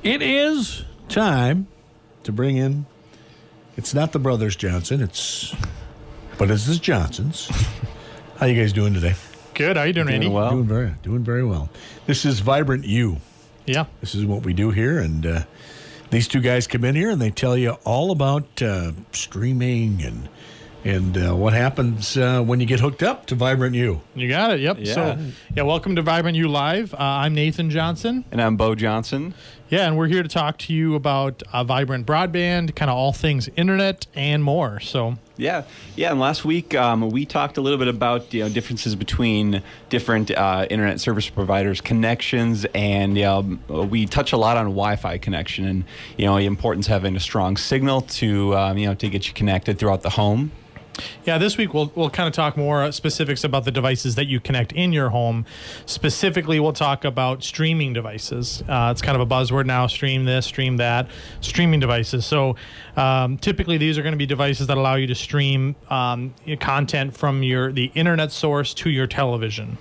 It is time to bring in, it's not the Brothers Johnson, but it's the Johnsons. How you guys doing today? Good. How you doing, Randy? Well. Doing very well. This is Vibrant You. Yeah. This is what we do here, and these two guys come in here and they tell you all about streaming and what happens when you get hooked up to Vibrant You. You got it. Yep. Yeah. So, welcome to Vibrant You Live. I'm Nathan Johnson. And I'm Bo Johnson. Yeah, and we're here to talk to you about Vibrant Broadband, kind of all things internet and more. So. Yeah. And last week we talked a little bit about differences between different internet service providers' connections, and we touch a lot on Wi-Fi connection and the importance of having a strong signal to to get you connected throughout the home. Yeah, this week we'll kind of talk more specifics about the devices that you connect in your home. Specifically, we'll talk about streaming devices. It's kind of a buzzword now: stream this, stream that, streaming devices. So typically, these are going to be devices that allow you to stream content from the internet source to your television.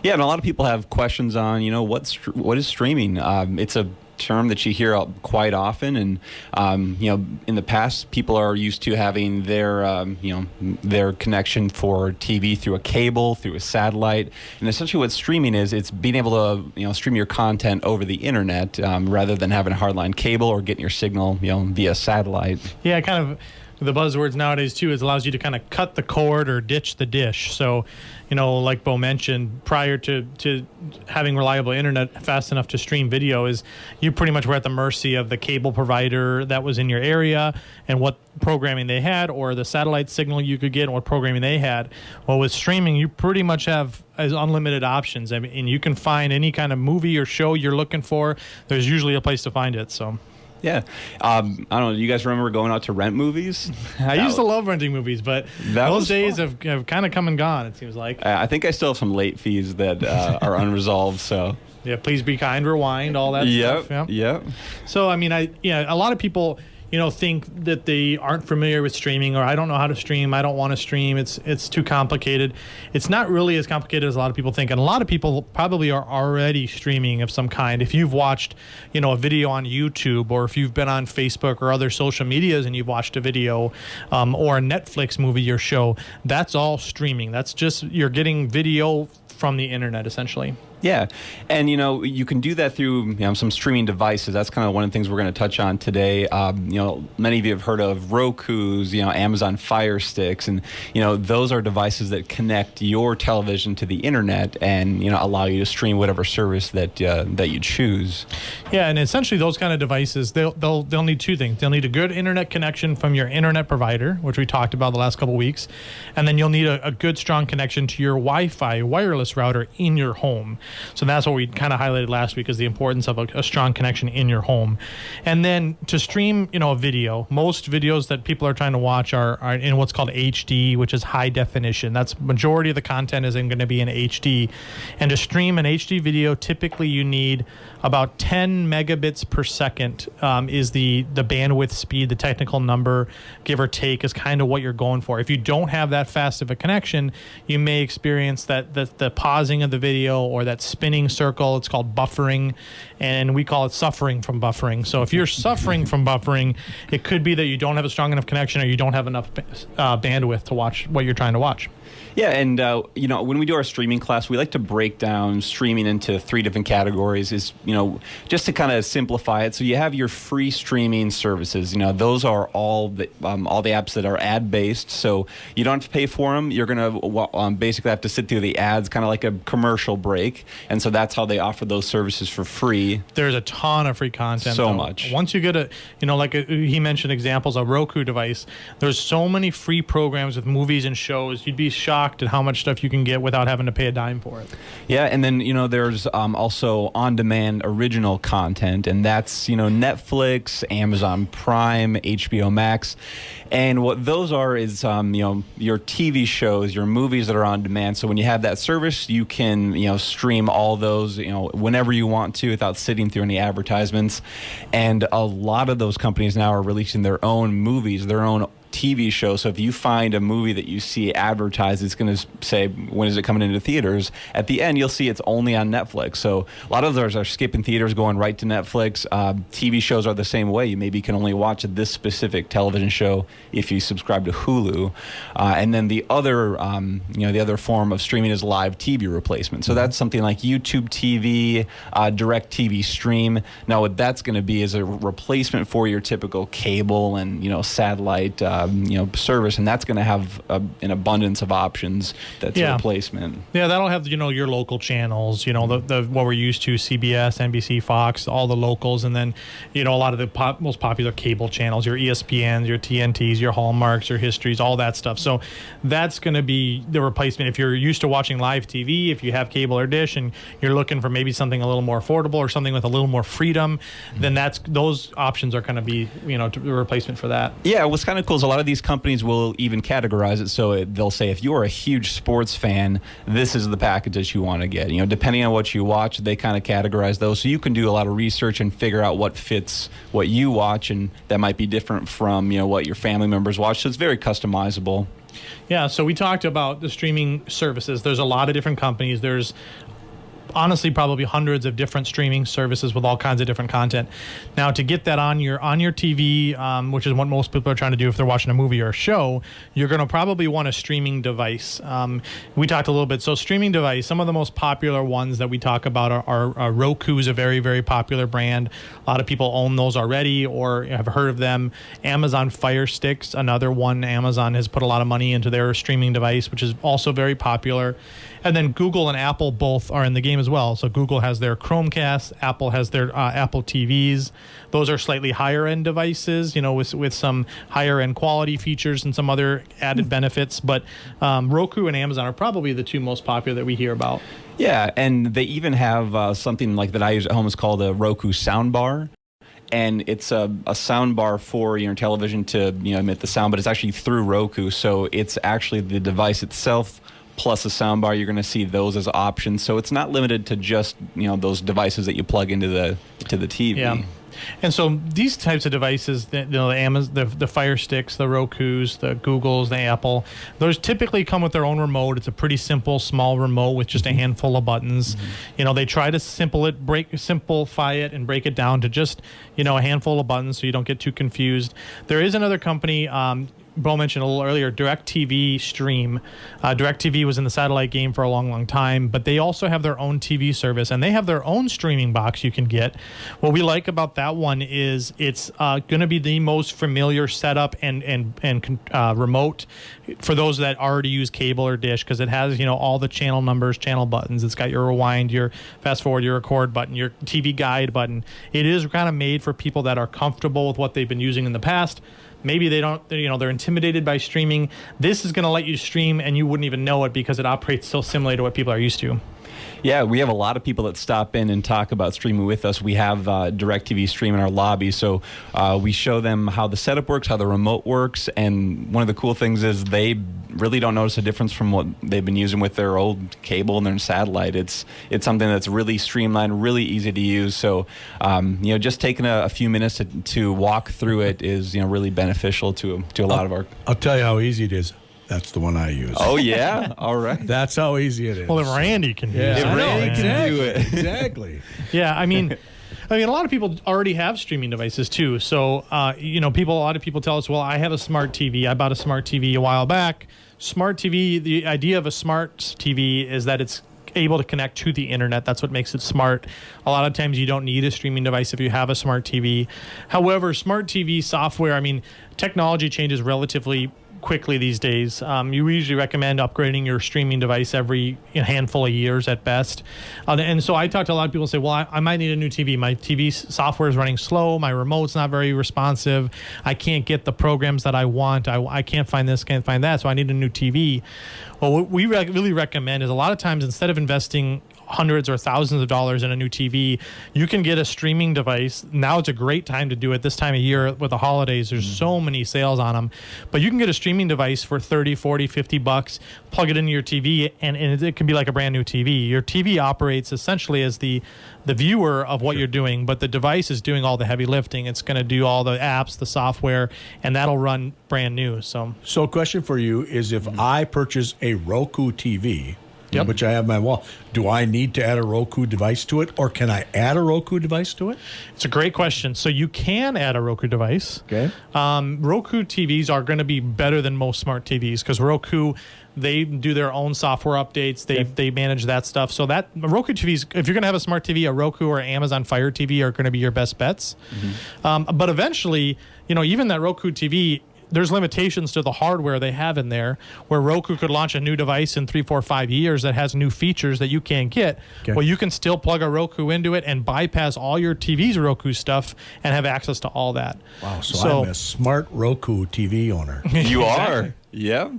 Yeah, and a lot of people have questions on what is streaming. It's a term that you hear quite often, and in the past people are used to having their connection for TV through a cable, through a satellite, and essentially what streaming is, it's being able to stream your content over the internet rather than having a hardline cable or getting your signal via satellite. Yeah, kind of. The buzzwords nowadays, too, is allows you to kind of cut the cord or ditch the dish. So, like Bo mentioned, prior to having reliable internet fast enough to stream video, is you pretty much were at the mercy of the cable provider that was in your area and what programming they had, or the satellite signal you could get and what programming they had. Well, with streaming, you pretty much have unlimited options. I mean, and you can find any kind of movie or show you're looking for. There's usually a place to find it, so... Yeah. I don't know. Do you guys remember going out to rent movies? I used to love renting movies, but those days have kind of come and gone, it seems like. I think I still have some late fees that are unresolved, so... Yeah, please be kind, rewind, all that stuff. Yep. So, I mean, a lot of people... think that they aren't familiar with streaming, or I don't know how to stream, I don't want to stream, it's too complicated. It's not really as complicated as a lot of people think, and a lot of people probably are already streaming of some kind. If you've watched, a video on YouTube, or if you've been on Facebook or other social medias and you've watched a video or a Netflix movie or show, that's all streaming. That's just, you're getting video from the internet, essentially. Yeah, and you can do that through some streaming devices. That's kind of one of the things we're going to touch on today. Many of you have heard of Roku's, Amazon Fire Sticks, and those are devices that connect your television to the internet and allow you to stream whatever service that you choose. Yeah, and essentially those kind of devices, they'll need two things. They'll need a good internet connection from your internet provider, which we talked about the last couple of weeks, and then you'll need a good, strong connection to your Wi-Fi wireless router in your home. So that's what we kind of highlighted last week, is the importance of a strong connection in your home. And then to stream, a video, most videos that people are trying to watch are in what's called HD, which is high definition. That's majority of the content is going to be in HD. And to stream an HD video, typically you need about 10 megabits per second is the bandwidth speed, the technical number, give or take, is kind of what you're going for. If you don't have that fast of a connection, you may experience the pausing of the video or that spinning circle. It's called buffering, and we call it suffering from buffering. So if you're suffering from buffering, it could be that you don't have a strong enough connection, or you don't have enough bandwidth to watch what you're trying to watch. Yeah, and when we do our streaming class, we like to break down streaming into 3 different categories. Is just to kind of simplify it. So you have your free streaming services. Those are all the apps that are ad based. So you don't have to pay for them. You're gonna basically have to sit through the ads, kind of like a commercial break. And so that's how they offer those services for free. There's a ton of free content. So much. Once you get he mentioned examples, a Roku device. There's so many free programs with movies and shows. You'd be shocked at how much stuff you can get without having to pay a dime for it. Yeah, and then there's also on-demand original content, and that's Netflix, Amazon Prime, HBO Max, and what those are is your TV shows, your movies that are on demand. So when you have that service, you can stream all those whenever you want to without sitting through any advertisements. And a lot of those companies now are releasing their own movies, their own TV show. So if you find a movie that you see advertised, it's going to say, when is it coming into theaters? At the end, you'll see it's only on Netflix. So a lot of those are skipping theaters, going right to Netflix. TV shows are the same way. You maybe can only watch this specific television show if you subscribe to Hulu. And then the other, the other form of streaming is live TV replacement. So that's something like YouTube TV, Direct TV Stream. Now, what that's going to be is a replacement for your typical cable and satellite service, and that's going to have an abundance of options. That's a replacement. Yeah, that'll have your local channels. The what we're used to: CBS, NBC, Fox, all the locals, and then a lot of the most popular cable channels: your ESPNs, your TNTs, your Hallmarks, your Histories, all that stuff. So that's going to be the replacement. If you're used to watching live TV, if you have cable or dish, and you're looking for maybe something a little more affordable or something with a little more freedom, then those options are going to be a replacement for that. Yeah, what's kind of cool is a lot of these companies will even categorize it. So they'll say, if you're a huge sports fan, this is the package that you want to get. Depending on what you watch, they kind of categorize those. So you can do a lot of research and figure out what fits what you watch, and that might be different from what your family members watch. So it's very customizable. Yeah, so we talked about the streaming services. There's a lot of different companies. There's honestly probably hundreds of different streaming services with all kinds of different content. Now, to get that on your TV, which is what most people are trying to do if they're watching a movie or a show, you're going to probably want a streaming device. We talked a little bit. So streaming device, some of the most popular ones that we talk about are Roku is a very, very popular brand. A lot of people own those already or have heard of them. Amazon Fire Sticks, another one. Amazon has put a lot of money into their streaming device, which is also very popular. And then Google and Apple both are in the game as well. So Google has their Chromecast, Apple has their Apple TVs. Those are slightly higher end devices, with some higher end quality features and some other added benefits. But Roku and Amazon are probably the two most popular that we hear about. Yeah, and they even have something like that I use at home is called a Roku soundbar. And it's a sound bar for your television to emit the sound, but it's actually through Roku. So it's actually the device itself plus a soundbar. You're going to see those as options. So it's not limited to just those devices that you plug into the TV. Yeah. And so these types of devices, the Fire Sticks, the Rokus, the Googles, the Apple, those typically come with their own remote. It's a pretty simple, small remote with just a handful of buttons. Mm-hmm. They try to simplify it and break it down to just, a handful of buttons so you don't get too confused. There is another company, Bo mentioned a little earlier, DirecTV Stream. DirecTV was in the satellite game for a long, long time, but they also have their own TV service, and they have their own streaming box you can get. What we like about that one is it's going to be the most familiar setup and remote for those that already use cable or dish, because it has all the channel numbers, channel buttons. It's got your rewind, your fast forward, your record button, your TV guide button. It is kind of made for people that are comfortable with what they've been using in the past. Maybe they're intimidated by streaming. This is going to let you stream and you wouldn't even know it because it operates so similar to what people are used to. Yeah, we have a lot of people that stop in and talk about streaming with us. We have DirecTV Stream in our lobby, so we show them how the setup works, how the remote works, and one of the cool things is they really don't notice a difference from what they've been using with their old cable and their satellite. It's something that's really streamlined, really easy to use. So, just taking a few minutes to walk through it is really beneficial to a lot of our. I'll tell you how easy it is. That's the one I use. Oh, yeah? All right. That's how easy it is. Well, if Randy can do it. If Randy can do it. Exactly. Yeah, I mean, a lot of people already have streaming devices, too. So, a lot of people tell us, well, I have a smart TV. I bought a smart TV a while back. Smart TV, the idea of a smart TV is that it's able to connect to the internet. That's what makes it smart. A lot of times you don't need a streaming device if you have a smart TV. However, smart TV software, technology changes relatively quickly these days. You usually recommend upgrading your streaming device every handful of years at best. And so I talk to a lot of people and say, well, I might need a new TV. My TV software is running slow. My remote's not very responsive. I can't get the programs that I want. I can't find this, can't find that. So I need a new TV. Well, what we really recommend is a lot of times instead of investing hundreds or thousands of dollars in a new TV, you can get a streaming device. Now it's a great time to do it this time of year with the holidays. There's so many sales on them. But you can get a streaming device for 30, 40, 50 bucks, plug it into your TV, and it can be like a brand new TV. Your TV operates essentially as the viewer of what you're doing, but the device is doing all the heavy lifting. It's going to do all the apps, the software, and that'll run brand new. So a question for you is, if I purchase a Roku TV, which I have on my wall, do I need to add a Roku device to it, or can I add a Roku device to it? It's a great question. So you can add a Roku device. Okay. Roku TVs are going to be better than most smart TVs because Roku, they do their own software updates. They manage that stuff. So that Roku TVs, if you're going to have a smart TV, a Roku or Amazon Fire TV are going to be your best bets. But eventually, even that Roku TV, there's limitations to the hardware they have in there, where Roku could launch a new device in 3, 4, 5 years that has new features that you can't get. Okay. Well, you can still plug a Roku into it and bypass all your TV's Roku stuff and have access to all that. Wow, so I'm a smart Roku TV owner. You are. Yeah.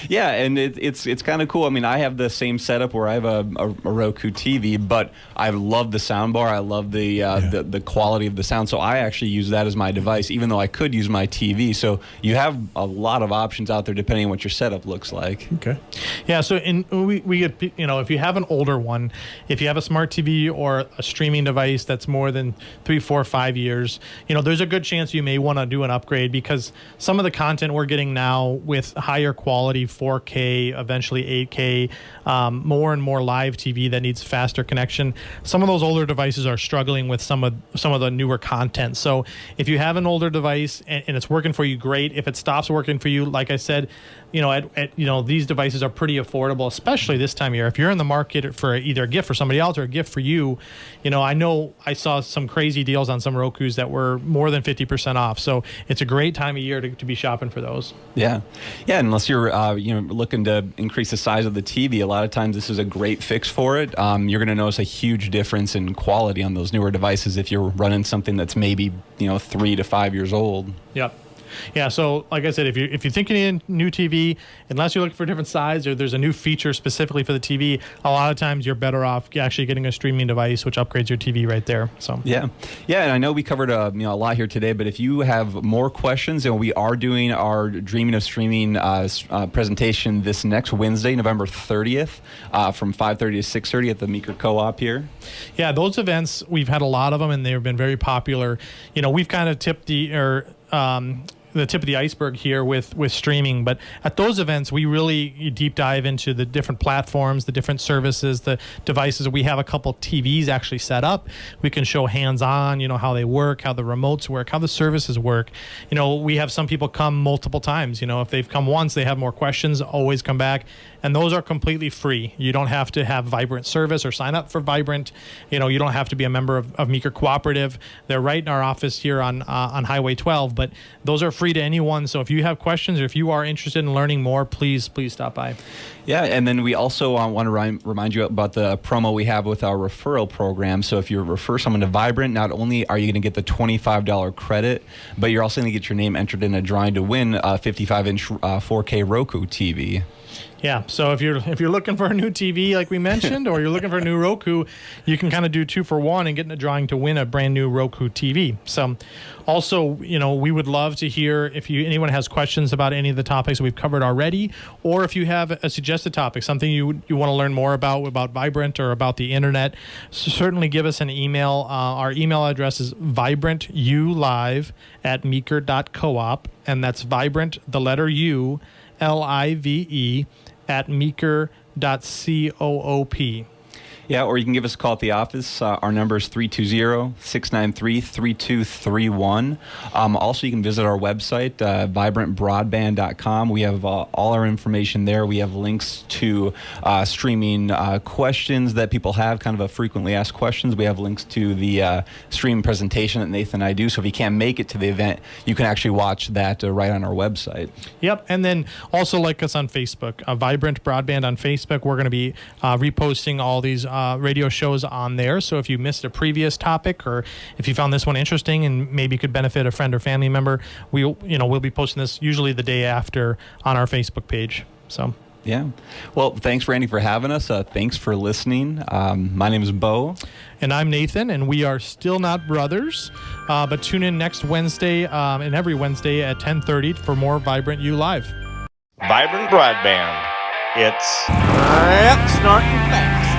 Yeah, and it's kind of cool. I mean, I have the same setup where I have a Roku TV, but I love the soundbar. I love the quality of the sound. So I actually use that as my device, even though I could use my TV. So you have a lot of options out there depending on what your setup looks like. Okay. Yeah. So we get, if you have an older one, if you have a smart TV or a streaming device that's more than 3, 4, 5 years, there's a good chance you may want to do an upgrade, because some of the content we're getting now with higher quality 4K, eventually 8K, more and more live TV that needs faster connection. Some of those older devices are struggling with some of the newer content. So if you have an older device and it's working for you, great. If it stops working for you, like I said, these devices are pretty affordable, especially this time of year. If you're in the market for either a gift for somebody else or a gift for you, I know I saw some crazy deals on some Rokus that were more than 50% off. So it's a great time of year to be shopping for those. Yeah. Unless you're looking to increase the size of the TV, a lot of times this is a great fix for it. You're going to notice a huge difference in quality on those newer devices if you're running something that's maybe 3 to 5 years old. Yep. Yeah, so like I said, if you think you need a new TV, unless you're looking for a different size or there's a new feature specifically for the TV, a lot of times you're better off actually getting a streaming device, which upgrades your TV right there. So yeah, and I know we covered a lot here today, but if you have more questions, and we are doing our Dreaming of Streaming presentation this next Wednesday, November 30th, from 5:30 to 6:30 at the Meeker Co-op here. Yeah, those events, we've had a lot of them, and they've been very popular. We've kind of tipped the tip of the iceberg here with streaming, but at those events we really deep dive into the different platforms, the different services, the devices. We have a couple TVs actually set up. We can show hands-on, how they work, how the remotes work, how the services work. We have some people come multiple times. If they've come once, they have more questions, always come back, and those are completely free. You don't have to have Vibrant service or sign up for Vibrant. You don't have to be a member of Meeker Cooperative. They're right in our office here on Highway 12, but those are free to anyone. So if you have questions or if you are interested in learning more, please stop by. Yeah, and then we also want to remind you about the promo we have with our referral program. So if you refer someone to Vibrant, not only are you going to get the $25 credit, but you're also going to get your name entered in a drawing to win a 55-inch 4K Roku TV. Yeah, so if you're looking for a new TV, like we mentioned, or you're looking for a new Roku, you can kind of do 2 for 1 and get in a drawing to win a brand new Roku TV. So also, we would love to hear if anyone has questions about any of the topics we've covered already, or if you have a suggested topic, something you want to learn more about Vibrant or about the internet, certainly give us an email. Our email address is vibrantulive@meeker.coop, and that's Vibrant, the letter U, LIVE, at meeker.coop. Yeah, or you can give us a call at the office. Our number is 320-693-3231. Also, you can visit our website, vibrantbroadband.com. We have all our information there. We have links to streaming questions that people have, kind of a frequently asked questions. We have links to the stream presentation that Nathan and I do. So if you can't make it to the event, you can actually watch that right on our website. Yep, and then also like us on Facebook, Vibrant Broadband on Facebook. We're going to be reposting all these radio shows on there. So if you missed a previous topic, or if you found this one interesting and maybe could benefit a friend or family member, we'll be posting this usually the day after on our Facebook page. So Yeah. Well, thanks, Randy, for having us. Thanks for listening. My name is Bo. And I'm Nathan, and we are still not brothers. But tune in next Wednesday and every Wednesday at 10:30 for more Vibrant U Live. Vibrant Broadband. It's snorting fast.